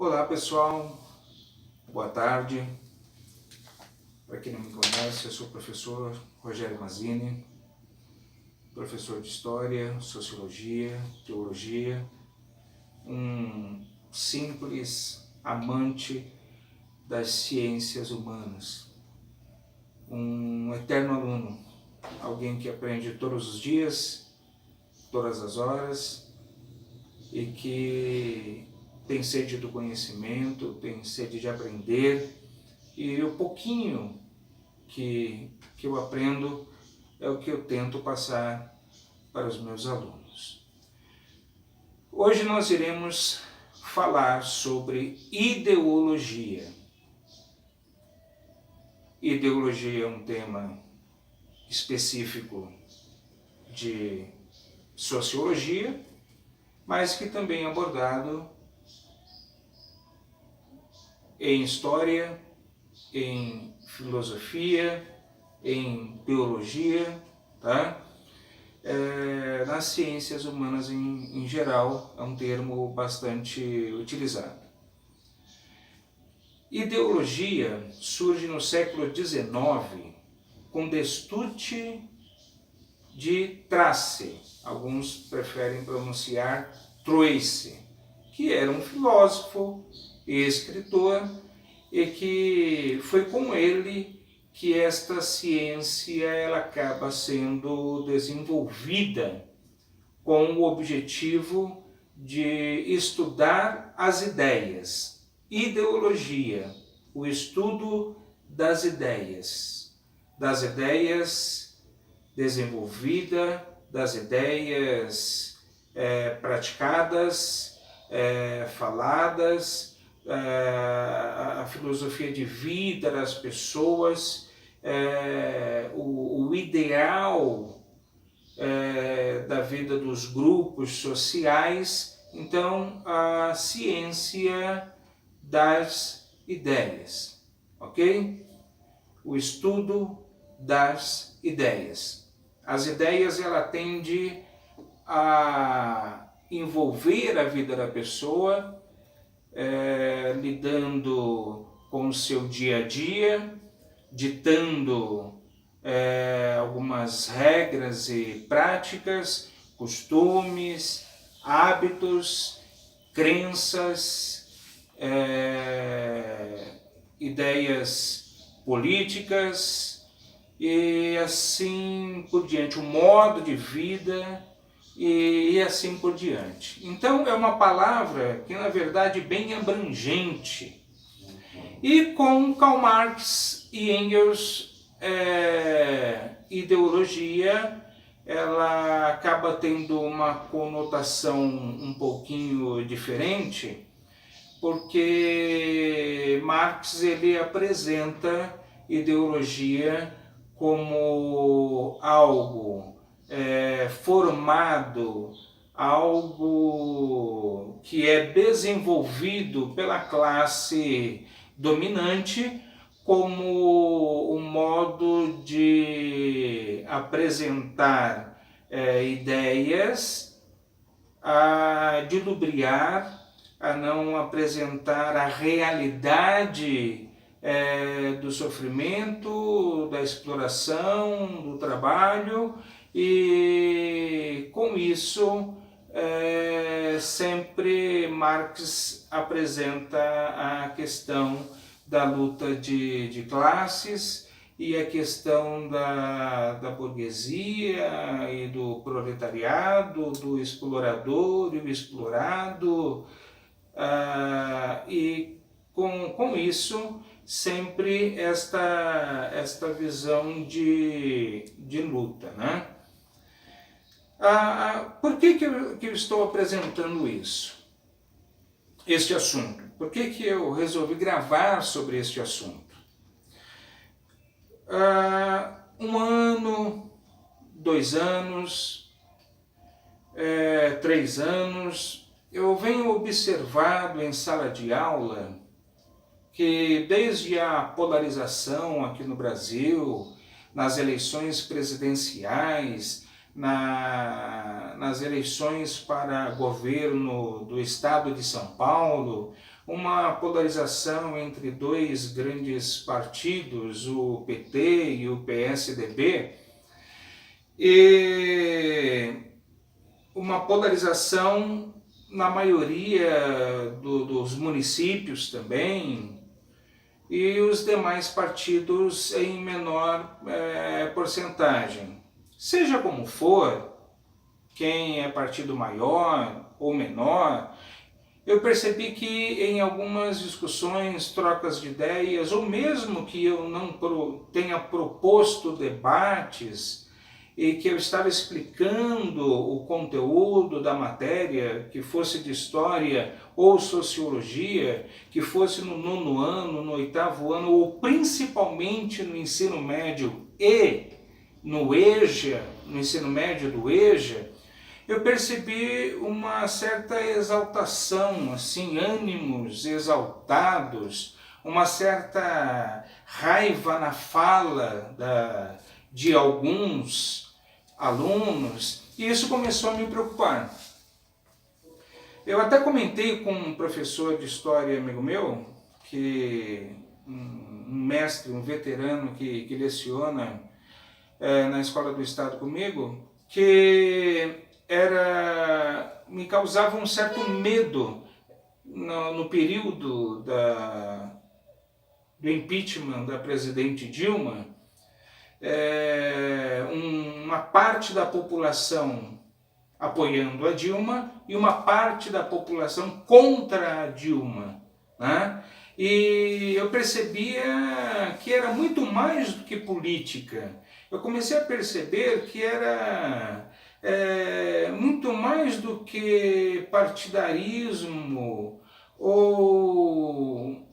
Olá pessoal, boa tarde. Para quem não me conhece, eu sou o professor Rogério Mazzini, professor de História, Sociologia, Teologia, um simples amante das ciências humanas, um eterno aluno, alguém que aprende todos os dias, todas as horas e que tem sede do conhecimento, tem sede de aprender, e o pouquinho que eu aprendo é o que eu tento passar para os meus alunos. Hoje nós iremos falar sobre ideologia. Ideologia é um tema específico de sociologia, mas que também é abordado em história, em filosofia, em biologia, tá? Nas ciências humanas em geral, é um termo bastante utilizado. Ideologia surge no século XIX com Destutt de Trace, alguns preferem pronunciar Troyce, que era um filósofo e escritor, e que foi com ele que esta ciência ela acaba sendo desenvolvida com o objetivo de estudar as ideias. Ideologia, o estudo das ideias desenvolvida, das ideias praticadas, faladas, a filosofia de vida das pessoas, o ideal da vida dos grupos sociais. Então, a ciência das ideias, ok? O estudo das ideias. As ideias, ela tende a envolver a vida da pessoa, lidando com o seu dia a dia, ditando algumas regras e práticas, costumes, hábitos, crenças, ideias políticas e assim por diante, o modo de vida e assim por diante. Então é uma palavra que na verdade é bem abrangente. E com Karl Marx e Engels, ideologia ela acaba tendo uma conotação um pouquinho diferente, porque Marx ele apresenta ideologia como algo formado, algo que é desenvolvido pela classe dominante como um modo de apresentar ideias, a dilubriar, a não apresentar a realidade do sofrimento, da exploração, do trabalho, e com isso sempre Marx apresenta a questão da luta de classes e a questão da burguesia e do proletariado, do explorador e o explorado, e com isso sempre esta visão de luta, né? Por que eu estou apresentando este assunto? Por que eu resolvi gravar sobre este assunto? 1 ano, 2 anos, 3 anos, eu venho observado em sala de aula que desde a polarização aqui no Brasil, nas eleições presidenciais, na nas eleições para governo do estado de São Paulo, uma polarização entre dois grandes partidos, o PT e o PSDB, e uma polarização na maioria dos municípios também, e os demais partidos em menor porcentagem. Seja como for, quem é partido maior ou menor, eu percebi que em algumas discussões, trocas de ideias, ou mesmo que eu não tenha proposto debates e que eu estava explicando o conteúdo da matéria, que fosse de história ou sociologia, que fosse no 9º ano, no 8º ano, ou principalmente no ensino médio e no EJA, no ensino médio do EJA, eu percebi uma certa exaltação, assim, ânimos exaltados, uma certa raiva na fala de alguns alunos, e isso começou a me preocupar. Eu até comentei com um professor de história amigo meu, um mestre, um veterano que leciona na Escola do Estado comigo, que me causava um certo medo no período do impeachment da presidente Dilma, uma parte da população apoiando a Dilma e uma parte da população contra a Dilma, né? E eu percebia que era muito mais do que política. Eu comecei a perceber que era muito mais do que partidarismo ou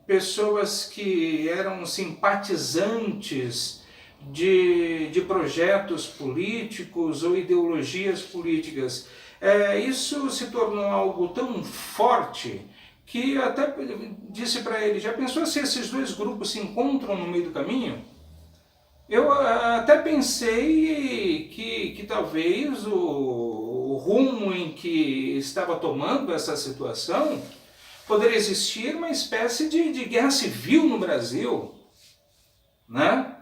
pessoas que eram simpatizantes de projetos políticos ou ideologias políticas. Isso se tornou algo tão forte que eu até disse para ele, já pensou se esses dois grupos se encontram no meio do caminho? Eu até pensei que talvez o rumo em que estava tomando essa situação poderia existir uma espécie de guerra civil no Brasil, né?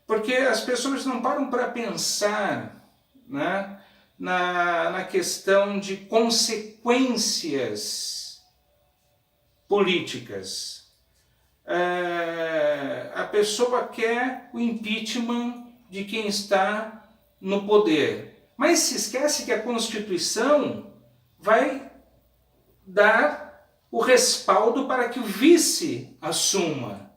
Porque as pessoas não param para pensar, né, na questão de consequências políticas. A pessoa quer o impeachment de quem está no poder, mas se esquece que a Constituição vai dar o respaldo para que o vice assuma.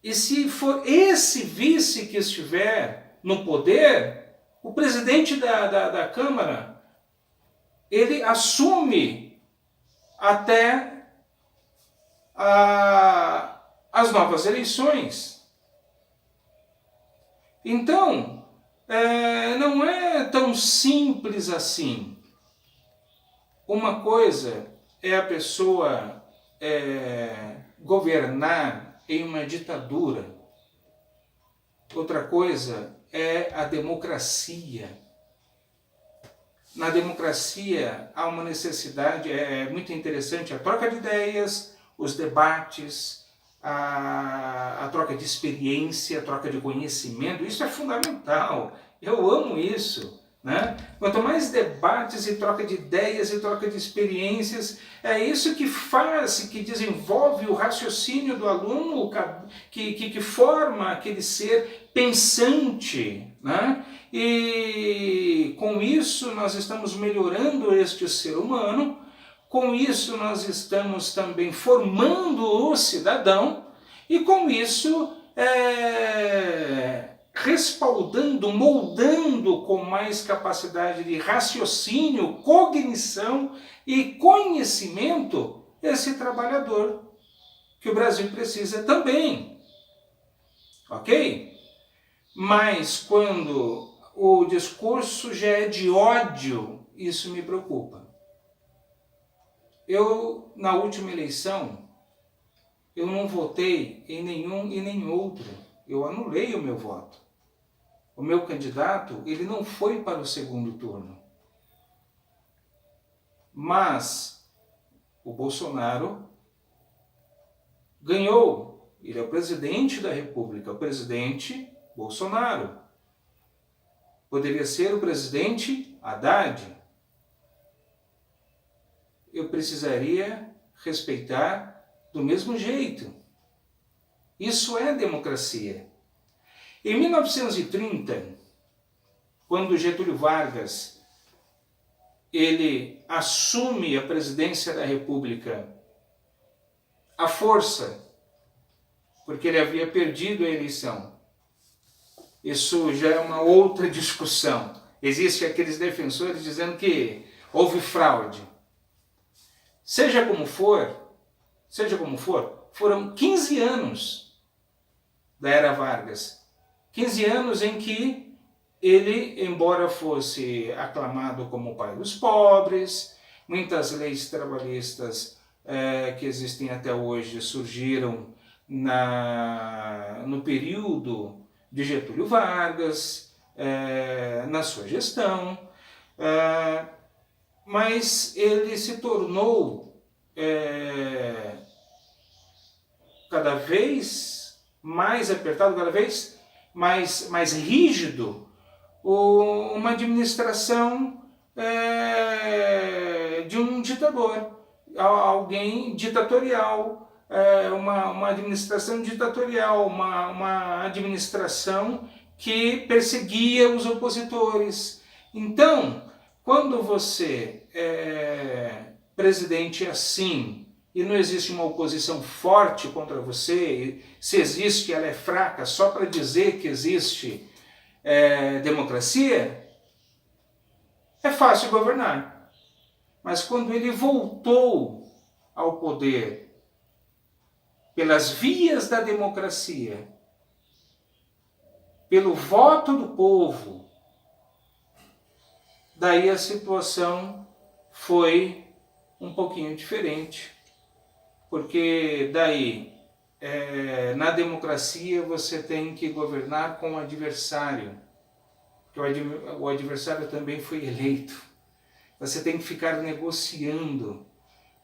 E se for esse vice que estiver no poder, o presidente da Câmara, ele assume até as novas eleições. Então, não é tão simples assim. Uma coisa é a pessoa governar em uma ditadura. Outra coisa é a democracia. Na democracia há uma necessidade, é muito interessante a troca de ideias, os debates, a troca de experiência, a troca de conhecimento, isso é fundamental. Eu amo isso, né? Quanto mais debates e troca de ideias e troca de experiências, é isso que faz, que desenvolve o raciocínio do aluno, que forma aquele ser pensante, né? E com isso nós estamos melhorando este ser humano. Com isso nós estamos também formando o cidadão e com isso respaldando, moldando com mais capacidade de raciocínio, cognição e conhecimento esse trabalhador que o Brasil precisa também. Ok? Mas quando o discurso já é de ódio, isso me preocupa. Eu, na última eleição, eu não votei em nenhum e nem outro. Eu anulei o meu voto. o meu candidato, ele não foi para o segundo turno. Mas o Bolsonaro ganhou. Ele é o presidente da República, o presidente Bolsonaro. Poderia ser o presidente Haddad. Eu precisaria respeitar do mesmo jeito. Isso é democracia. Em 1930, quando Getúlio Vargas ele assume a presidência da República à força, porque ele havia perdido a eleição. Isso já é uma outra discussão. Existem aqueles defensores dizendo que houve fraude. Seja como for, foram 15 anos da era Vargas. 15 anos em que ele, embora fosse aclamado como o pai dos pobres, muitas leis trabalhistas que existem até hoje surgiram no período de Getúlio Vargas, na sua gestão, mas ele se tornou cada vez mais apertado, cada vez mais rígido, uma administração de um ditador, alguém ditatorial, uma administração ditatorial, uma administração que perseguia os opositores. Então, quando você é presidente assim, e não existe uma oposição forte contra você, se existe, ela é fraca, só para dizer que existe democracia, é fácil governar. Mas quando ele voltou ao poder pelas vias da democracia, pelo voto do povo, daí a situação foi um pouquinho diferente. Porque daí, na democracia, você tem que governar com o adversário. Porque o adversário também foi eleito. Você tem que ficar negociando.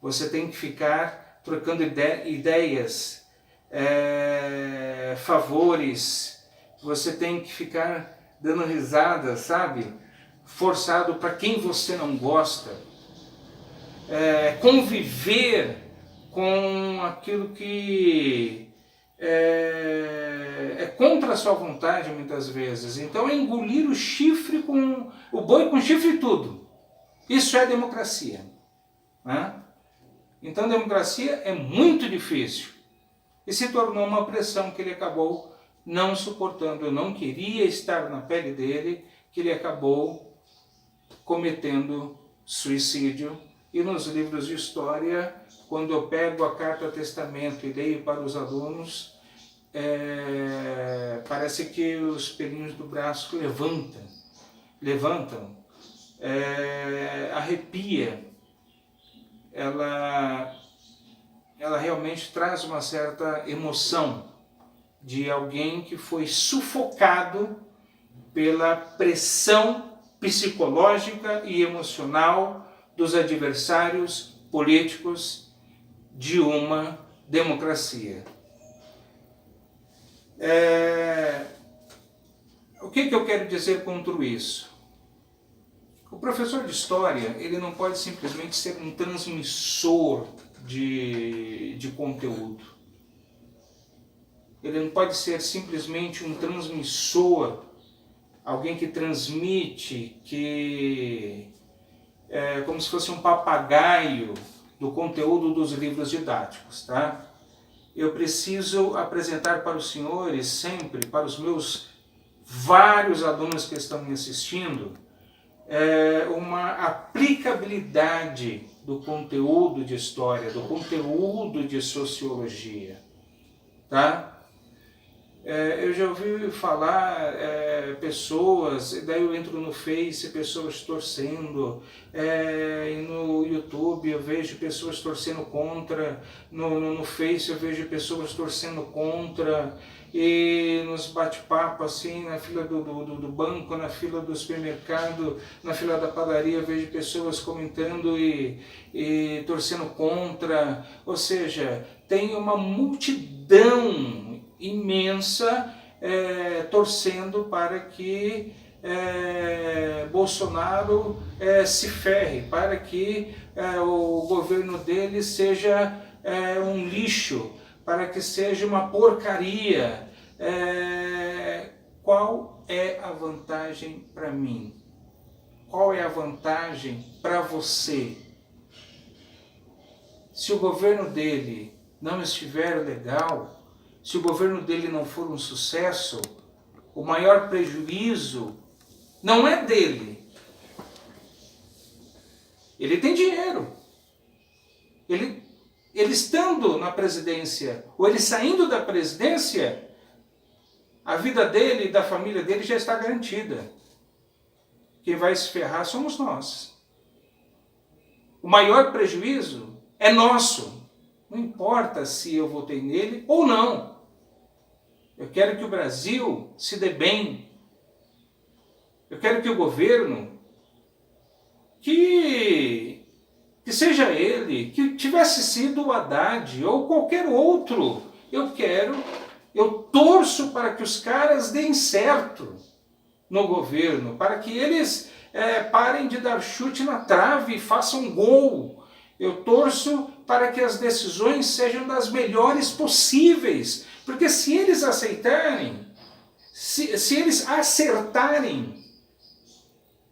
Você tem que ficar trocando ideias, favores. Você tem que ficar dando risada, sabe? Forçado para quem você não gosta. Conviver com aquilo que é contra a sua vontade muitas vezes. Então é engolir o chifre o boi com chifre e tudo. Isso é democracia, né? Então democracia é muito difícil e se tornou uma pressão que ele acabou não suportando. Eu não queria estar na pele dele, que ele acabou cometendo suicídio. E nos livros de história, quando eu pego a Carta Testamento e leio para os alunos, parece que os pelinhos do braço levantam, arrepia. Ela realmente traz uma certa emoção de alguém que foi sufocado pela pressão psicológica e emocional dos adversários políticos de uma democracia. O que eu quero dizer com tudo isso? O professor de história, ele não pode simplesmente ser um transmissor de conteúdo. Ele não pode ser simplesmente um transmissor, alguém que transmite, como se fosse um papagaio do conteúdo dos livros didáticos, tá? Eu preciso apresentar para os senhores sempre, para os meus vários alunos que estão me assistindo, uma aplicabilidade do conteúdo de história, do conteúdo de sociologia, tá? Eu já ouvi falar pessoas, daí eu entro no Face, pessoas torcendo, e no YouTube eu vejo pessoas torcendo contra, no Face eu vejo pessoas torcendo contra, e nos bate-papo assim, na fila do banco, na fila do supermercado, na fila da padaria, eu vejo pessoas comentando e torcendo contra, ou seja, tem uma multidão imensa torcendo para que Bolsonaro se ferre, para que o governo dele seja um lixo, para que seja uma porcaria. Qual é a vantagem para mim? Qual é a vantagem para você? Se o governo dele não estiver legal, se o governo dele não for um sucesso, o maior prejuízo não é dele. Ele tem dinheiro. Ele estando na presidência, ou ele saindo da presidência, a vida dele e da família dele já está garantida. Quem vai se ferrar somos nós. O maior prejuízo é nosso. Não importa se eu votei nele ou não. Eu quero que o Brasil se dê bem. Eu quero que o governo, que seja ele, que tivesse sido o Haddad ou qualquer outro, eu torço para que os caras deem certo no governo, para que eles parem de dar chute na trave e façam gol. Eu torço para que as decisões sejam das melhores possíveis, porque se eles aceitarem, se eles acertarem,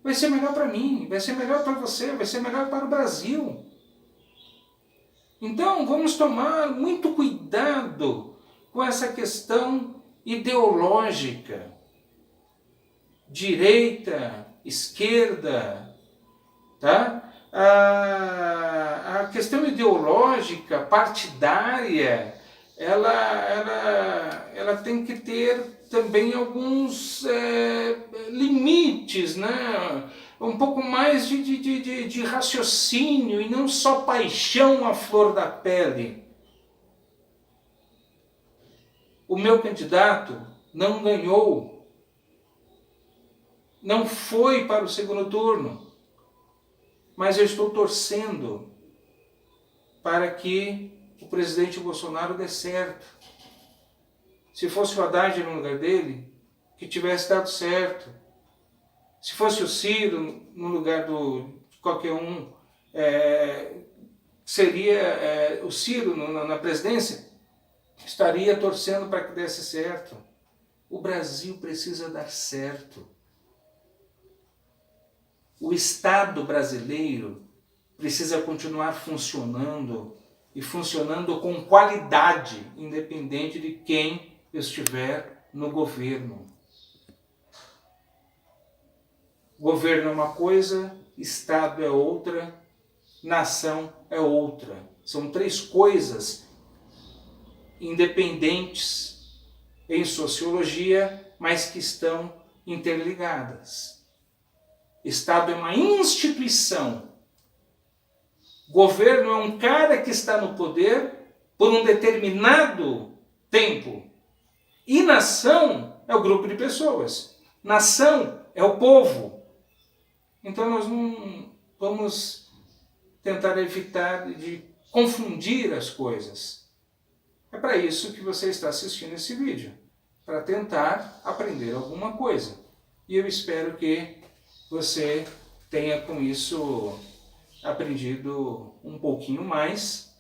vai ser melhor para mim, vai ser melhor para você, vai ser melhor para o Brasil. Então vamos tomar muito cuidado com essa questão ideológica. Direita, esquerda, tá? A questão ideológica, partidária, ela tem que ter também alguns limites, né? Um pouco mais de raciocínio e não só paixão à flor da pele. O meu candidato não ganhou, não foi para o segundo turno, mas eu estou torcendo para que o presidente Bolsonaro dê certo. Se fosse o Haddad no lugar dele, que tivesse dado certo. Se fosse o Ciro no lugar de qualquer um, seria o Ciro na presidência, estaria torcendo para que desse certo. O Brasil precisa dar certo. O Estado brasileiro precisa continuar funcionando e funcionando com qualidade, independente de quem estiver no governo. Governo é uma coisa, Estado é outra, nação é outra. São três coisas independentes em sociologia, mas que estão interligadas. Estado é uma instituição. Governo é um cara que está no poder por um determinado tempo. E nação é o grupo de pessoas. Nação é o povo. Então nós não vamos tentar evitar de confundir as coisas. É para isso que você está assistindo esse vídeo, para tentar aprender alguma coisa. E eu espero que você tenha com isso aprendido um pouquinho mais.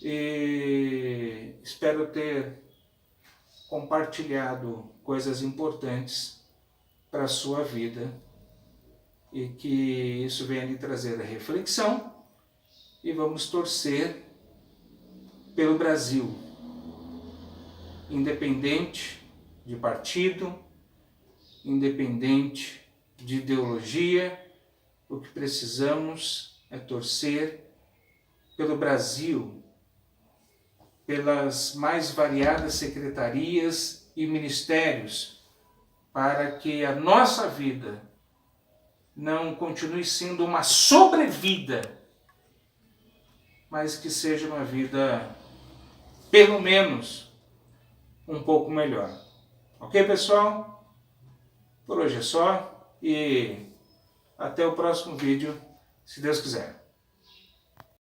E espero ter compartilhado coisas importantes para a sua vida e que isso venha lhe trazer a reflexão, e vamos torcer pelo Brasil, independente de partido, independente de ideologia. O que precisamos é torcer pelo Brasil, pelas mais variadas secretarias e ministérios para que a nossa vida não continue sendo uma sobrevida, mas que seja uma vida, pelo menos, um pouco melhor. Ok, pessoal? Por hoje é só e até o próximo vídeo, se Deus quiser.